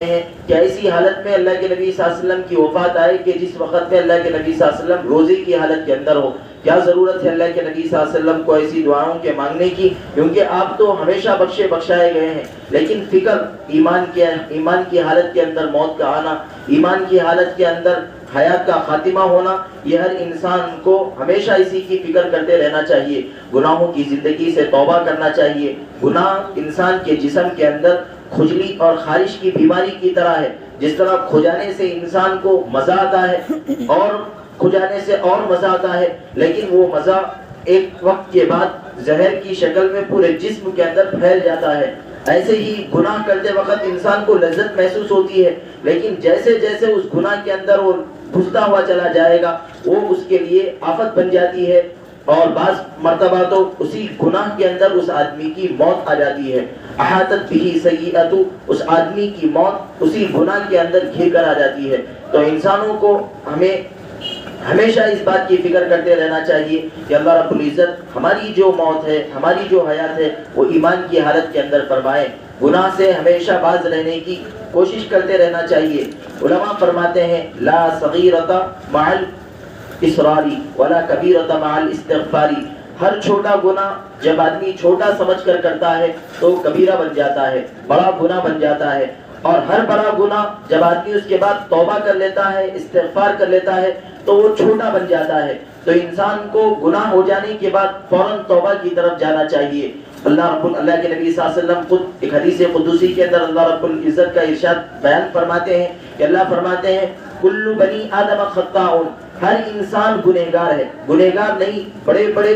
ہیں کہ ایسی حالت میں اللہ کے نبی صلی اللہ علیہ وسلم کی وفات آئے کہ جس وقت میں اللہ کے نبی صلی اللہ علیہ وسلم روزے کی حالت کے اندر ہو. کیا ضرورت ہے اللہ کے نبی صلی اللہ علیہ وسلم کو ایسی دعاؤں کے مانگنے کی, کیونکہ آپ تو ہمیشہ بخشے بخشائے گئے ہیں. لیکن فکر ایمان کی حالت کے اندر موت کا آنا, ایمان کی حالت کے اندر حیات کا خاتمہ ہونا, یہ ہر انسان کو ہمیشہ اسی کی فکر کرتے رہنا چاہیے. گناہوں کی زندگی سے توبہ کرنا چاہیے. گناہ انسان کے جسم کے اندر کھجلی اور خارش کی بیماری کی طرح ہے. جس طرح کھجانے سے انسان کو مزہ آتا ہے اور کھجانے سے اور مزہ آتا ہے, لیکن وہ مزہ ایک وقت کے بعد زہر کی شکل میں پورے جسم کے اندر پھیل جاتا ہے. ایسے ہی گناہ کرتے وقت انسان کو لذت محسوس ہوتی ہے, لیکن جیسے جیسے اس گناہ کے اندر وہ گھستا ہوا چلا جائے گا وہ اس کے لیے آفت بن جاتی ہے, اور بعض مرتبہ تو اسی گناہ کے اندر اس آدمی کی موت آ جاتی ہے. احاطت بہ سیئۃ, اس آدمی کی موت اسی گناہ کے اندر گھر کر آ جاتی ہے. تو انسانوں کو ہمیں ہمیشہ اس بات کی فکر کرتے رہنا چاہیے کہ اللہ رب العزت ہماری جو موت ہے, ہماری جو حیات ہے, وہ ایمان کی حالت کے اندر فرمائے. گناہ سے ہمیشہ باز رہنے کی کوشش کرتے رہنا چاہیے. علماء فرماتے ہیں لا صغیرۃ مع الاصرار ولا کبیرۃ مع الاستغفار. ہر چھوٹا گناہ جب آدمی چھوٹا سمجھ کر کرتا ہے تو کبیرہ بن جاتا ہے, بڑا گناہ بن جاتا ہے. اور ہر بڑا گناہ جب آدمی اس کے بعد توبہ کر لیتا ہے, استغفار کر لیتا ہے, تو وہ چھوٹا بن جاتا ہے. تو انسان کو گناہ ہو جانے کے بعد فوراً توبہ کی طرف جانا چاہیے. اللہ کے نبی صلی اللہ علیہ وسلم خود ایک حدیث قدسی کے اندر اللہ رب العزت کا ارشاد بیان فرماتے ہیں کہ اللہ فرماتے ہیں کل بنی آدم خطاؤن, ہر انسان گنہگار ہے. گنہگار نہیں, بڑے بڑے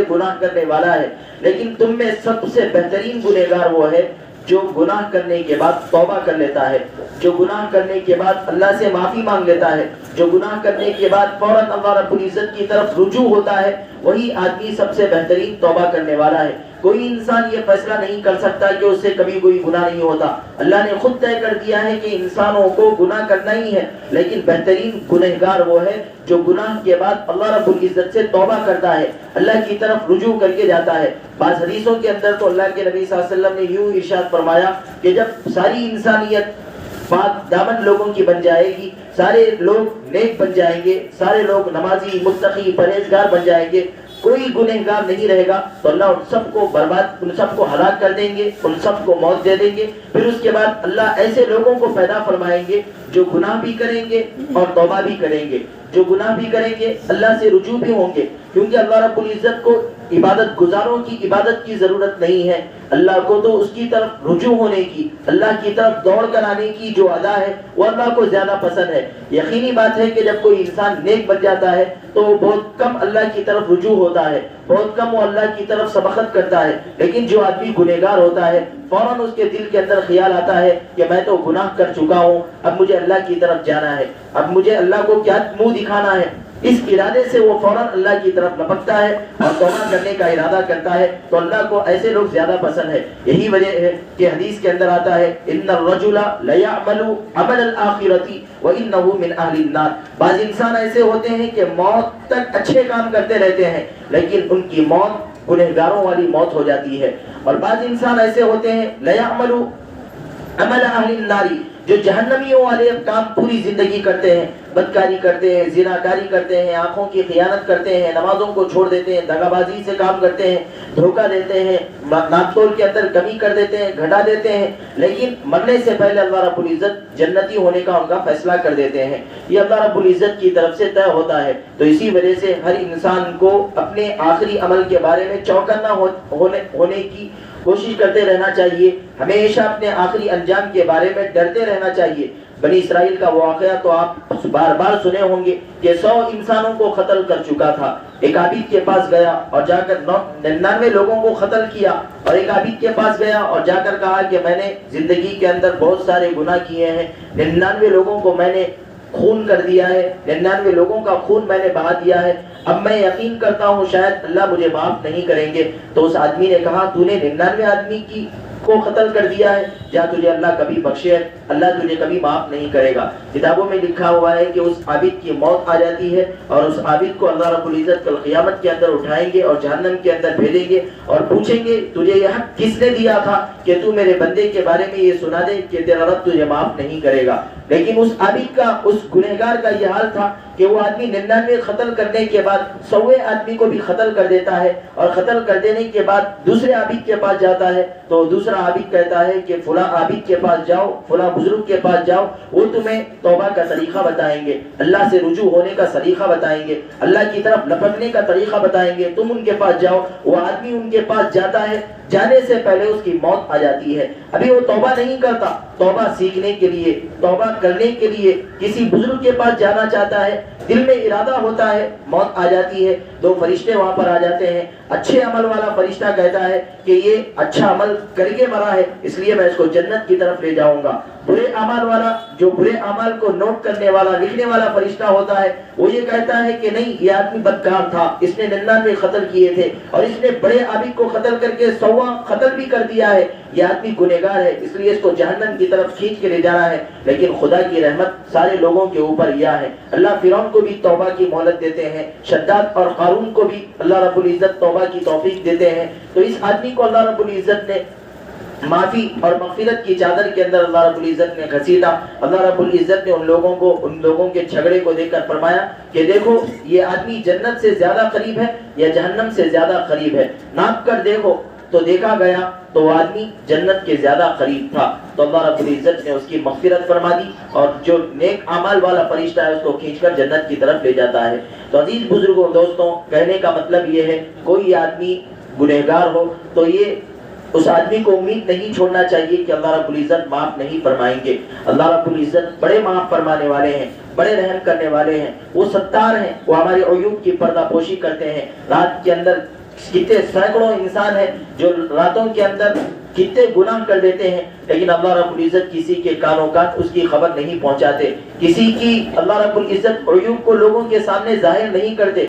گناہ کرنے والا ہے, لیکن تم میں سب سے بہترین گنہگار وہ ہے جو گناہ کرنے کے بعد توبہ کر لیتا ہے, جو گناہ کرنے کے بعد اللہ سے معافی مانگ لیتا ہے, جو گناہ کرنے کے بعد فوراً اللہ رب العزت کی طرف رجوع ہوتا ہے, وہی آدمی سب سے بہترین توبہ کرنے والا ہے. کوئی انسان یہ فیصلہ نہیں کر سکتا کہ اس سے کبھی کوئی گناہ نہیں ہوتا. اللہ نے خود طے کر دیا ہے کہ انسانوں کو گناہ کرنا ہی ہے, لیکن بہترین گنہگار وہ ہے جو گناہ کے بعد اللہ رب العزت سے توبہ کرتا ہے, اللہ کی طرف رجوع کر کے جاتا ہے. بعض حدیثوں کے اندر تو اللہ کے نبی صلی اللہ علیہ وسلم نے یوں ارشاد فرمایا کہ جب ساری انسانیت پاک دامن لوگوں کی بن جائے گی, سارے لوگ نیک بن جائیں گے, سارے لوگ نمازی, متقی, پرہیزگار بن جائیں گے, کوئی گنہگار نہیں رہے گا, تو اللہ ان سب کو برباد, ان سب کو ہلاک کر دیں گے, ان سب کو موت دے دیں گے. پھر اس کے بعد اللہ ایسے لوگوں کو پیدا فرمائیں گے جو گناہ بھی کریں گے اور توبہ بھی کریں گے, جو گناہ بھی کریں گے اللہ سے رجوع بھی ہوں گے, کیونکہ اللہ رب العزت کو عبادت گزاروں کی عبادت کی ضرورت نہیں ہے. اللہ کو تو اس کی طرف رجوع ہونے کی, اللہ کی طرف دوڑ کر آنے کی جو ادا ہے وہ اللہ کو زیادہ پسند ہے. یقینی بات ہے کہ جب کوئی انسان نیک بن جاتا ہے تو وہ بہت کم اللہ کی طرف رجوع ہوتا ہے, بہت کم وہ اللہ کی طرف سبقت کرتا ہے. لیکن جو آدمی گنہگار ہوتا ہے فوراً اس کے دل کے اندر خیال آتا ہے کہ میں تو گناہ کر چکا ہوں, اب مجھے اللہ کی طرف جانا ہے, اب مجھے اللہ کو کیا منہ دکھانا ہے. اس ارادے سے وہ فوراً اللہ کی طرف لپکتا ہے اور توبہ کرنے کا ارادہ کرتا ہے, تو اللہ کو ایسے لوگ زیادہ پسند ہے. یہی وجہ ہے کہ حدیث کے اندر آتا ہے ان الرجل لیعمل عمل الاخرۃ وانه من اهل النار. بعض انسان ایسے ہوتے ہیں کہ موت تک اچھے کام کرتے رہتے ہیں, لیکن ان کی موت گنہگاروں والی موت ہو جاتی ہے. اور بعض انسان ایسے ہوتے ہیں لیعمل عمل اہل النار, جو جہنمیوں والے کام پوری زندگی کرتے ہیں, بدکاری کرتے ہیں, زناکاری کرتے ہیں, آنکھوں کی خیانت کرتے ہیں, نمازوں کو چھوڑ دیتے ہیں, دغا بازی سے کام کرتے ہیں, دھوکہ دیتے ہیں, ناپ تول کے اندر کمی کر دیتے ہیں, گھٹا دیتے ہیں, لیکن مرنے سے پہلے اللہ رب العزت جنتی ہونے کا ان کا فیصلہ کر دیتے ہیں. یہ اللہ رب العزت کی طرف سے طے ہوتا ہے. تو اسی وجہ سے ہر انسان کو اپنے آخری عمل کے بارے میں چوکنا ہونے کی کوشش کرتے رہنا چاہیے. ہمیشہ اپنے آخری انجام کے بارے میں ڈرتے رہنا چاہیے. بنی اسرائیل کا واقعہ تو آپ بار بار سنے ہوں گے کہ 100 انسانوں کو قتل کر چکا تھا. ایک عابد کے پاس گیا اور جا کر 99 لوگوں کو قتل کیا, اور ایک عابد کے پاس گیا اور جا کر کہا کہ میں نے زندگی کے اندر بہت سارے گناہ کیے ہیں, 99 لوگوں کو میں نے خون کر دیا ہے, 99 لوگوں کا خون میں نے بہا دیا ہے, اب میں یقین کرتا ہوں شاید اللہ مجھے معاف نہیں کریں گے. تو اس آدمی نے کہا تو نے 99 آدمی کو قتل کر دیا ہے, جا تجھے اللہ کبھی بخشے، اللہ تجھے کبھی معاف نہیں کرے گا۔ کتابوں میں لکھا ہوا ہے کہ اس عابد کی موت آ جاتی ہے اور اس عابد کو اللہ رب العزت کل قیامت کے اندر اٹھائیں گے اور جہنم کے اندر بھیجیں گے اور پوچھیں گے تجھے یہ حق کس نے دیا تھا کہ تو میرے بندے کے بارے میں یہ سنا دے کہ تیرا رب تجھے معاف نہیں کرے گا۔ لیکن اس عابد کا، اس گنہگار کا یہ حال تھا کہ وہ آدمی 99 قتل کرنے کے بعد 100ویں آدمی کو بھی قتل کر دیتا ہے، اور قتل کر دینے کے بعد دوسرے عابد کے پاس جاتا ہے تو دوسرا عابد کہتا ہے کہ فلاں عابد کے پاس جاؤ، فلاں بزرگ کے پاس جاؤ، وہ تمہیں توبہ کا طریقہ بتائیں گے، اللہ سے رجوع ہونے کا طریقہ بتائیں گے، اللہ کی طرف لپکنے کا طریقہ بتائیں گے، تم ان کے پاس جاؤ۔ وہ آدمی ان کے پاس جاتا ہے، جانے سے پہلے اس کی موت آ جاتی ہے، ابھی وہ توبہ نہیں کرتا، توبہ سیکھنے کے لیے، توبہ کرنے کے لیے کسی بزرگ کے پاس جانا چاہتا ہے، دل میں ارادہ ہوتا ہے، موت آ جاتی ہے، دو فرشتے وہاں پر آ جاتے ہیں۔ اچھے عمل والا فرشتہ کہتا ہے کہ یہ اچھا عمل کر کے مرا ہے، اس لیے میں اس کو جنت کی طرف لے جاؤں گا۔ برے اعمال والا، جو برے اعمال کو نوٹ کرنے والا، لکھنے والا فرشتہ ہوتا ہے، وہ یہ کہتا ہے کہ نہیں، یہ آدمی بدکار تھا، اس نے 99 قتل کیے تھے اور اس نے بڑے عابد کو قتل کر کے 100واں قتل بھی کر دیا ہے، یہ آدمی گنہگار ہے، اس لیے اس کو جہنم کی طرف کھینچ کے لے جانا ہے۔ لیکن خدا کی رحمت سارے لوگوں کے اوپر یہ ہے، اللہ فرعون کو بھی توبہ کی مہلت دیتے ہیں، شداد اور قارون کو بھی اللہ رب العزت توبہ کی توفیق دیتے ہیں۔ تو اس آدمی کو اللہ رب العزت نے معافی اور مغفرت کی چادر کے اندر اللہ رب العزت نے گھسیٹا۔ اللہ رب العزت نے ان لوگوں کے جھگڑے کو دیکھ کر فرمایا کہ دیکھو یہ آدمی جنت سے زیادہ قریب ہے یا جہنم سے زیادہ قریب ہے، ناپ کر دیکھو۔ تو دیکھا گیا تو وہ آدمی جنت کے زیادہ قریب تھا، تو اللہ رب العزت نے اس کی مغفرت فرما دی اور جو نیک اعمال والا فرشتہ ہے اس کو کھینچ کر جنت کی طرف لے جاتا ہے۔ تو عزیز بزرگوں، دوستوں، کہنے کا مطلب یہ ہے کوئی آدمی گنہگار ہو تو یہ اس آدمی کو امید نہیں چھوڑنا چاہیے کہ اللہ رب العزت معاف نہیں فرمائیں گے۔ اللہ رب العزت بڑے معاف فرمانے والے ہیں، بڑے رحم کرنے والے ہیں، وہ ستار ہیں، وہ ہمارے عیوب کی پردہ پوشی کرتے ہیں۔ رات کے اندر کتنے سینکڑوں انسان ہیں جو راتوں کے اندر کتنے گناہ کر دیتے ہیں، لیکن اللہ رب العزت کسی کے کانوں کان اس کی خبر نہیں پہنچاتے، کسی کی اللہ رب العزت عیوب کو لوگوں کے سامنے ظاہر نہیں کرتے۔